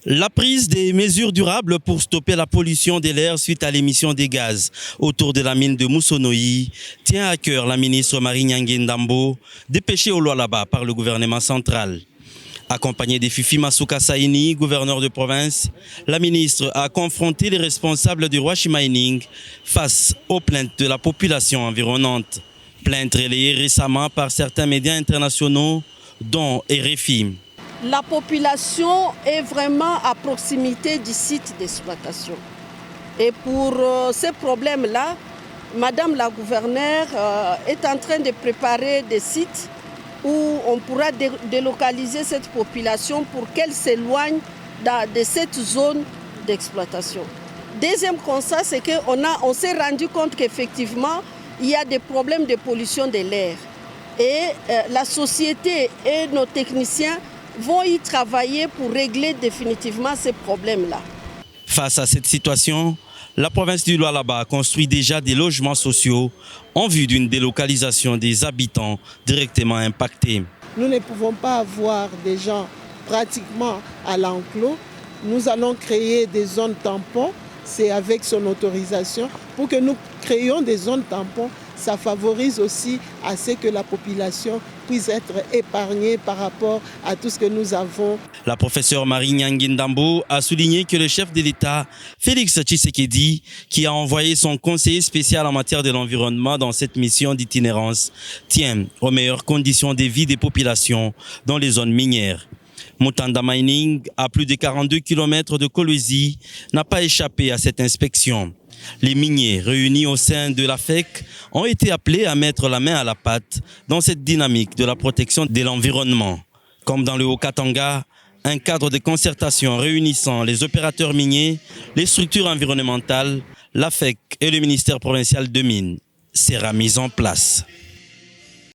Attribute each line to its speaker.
Speaker 1: La prise des mesures durables pour stopper la pollution de l'air suite à l'émission des gaz autour de la mine de Moussonoï tient à cœur la ministre Marie-Nyangué Ndambo, dépêchée au Lualaba par le gouvernement central. Accompagnée de Fifi Masuka Saini, gouverneur de province, la ministre a confronté les responsables du Roachi Mining face aux plaintes de la population environnante. Plaintes relayées récemment par certains médias internationaux, dont RFI.
Speaker 2: La population est vraiment à proximité du site d'exploitation. Et pour ces problèmes-là, Madame la gouverneure est en train de préparer des sites où on pourra délocaliser cette population pour qu'elle s'éloigne de cette zone d'exploitation. Deuxième constat, c'est qu'on s'est rendu compte qu'effectivement, il y a des problèmes de pollution de l'air. Et la société et nos techniciens vont y travailler pour régler définitivement ces problèmes-là.
Speaker 1: Face à cette situation, la province du Lualaba construit déjà des logements sociaux en vue d'une délocalisation des habitants directement impactés.
Speaker 3: Nous ne pouvons pas avoir des gens pratiquement à l'enclos. Nous allons créer des zones tampons, c'est avec son autorisation. Pour que nous créions des zones tampons, ça favorise aussi à ce que la population puisse être épargnée par rapport à tout ce que nous avons.
Speaker 1: La professeure Marie-Nyangué Ndambo a souligné que le chef de l'État, Félix Tshisekedi, qui a envoyé son conseiller spécial en matière de l'environnement dans cette mission d'itinérance, tient aux meilleures conditions de vie des populations dans les zones minières. Mutanda Mining, à plus de 42 km de Kolwezi, n'a pas échappé à cette inspection. Les miniers réunis au sein de l'AFEC ont été appelés à mettre la main à la pâte dans cette dynamique de la protection de l'environnement. Comme dans le Haut-Katanga, un cadre de concertation réunissant les opérateurs miniers, les structures environnementales, l'AFEC et le ministère provincial de mines sera mis en place.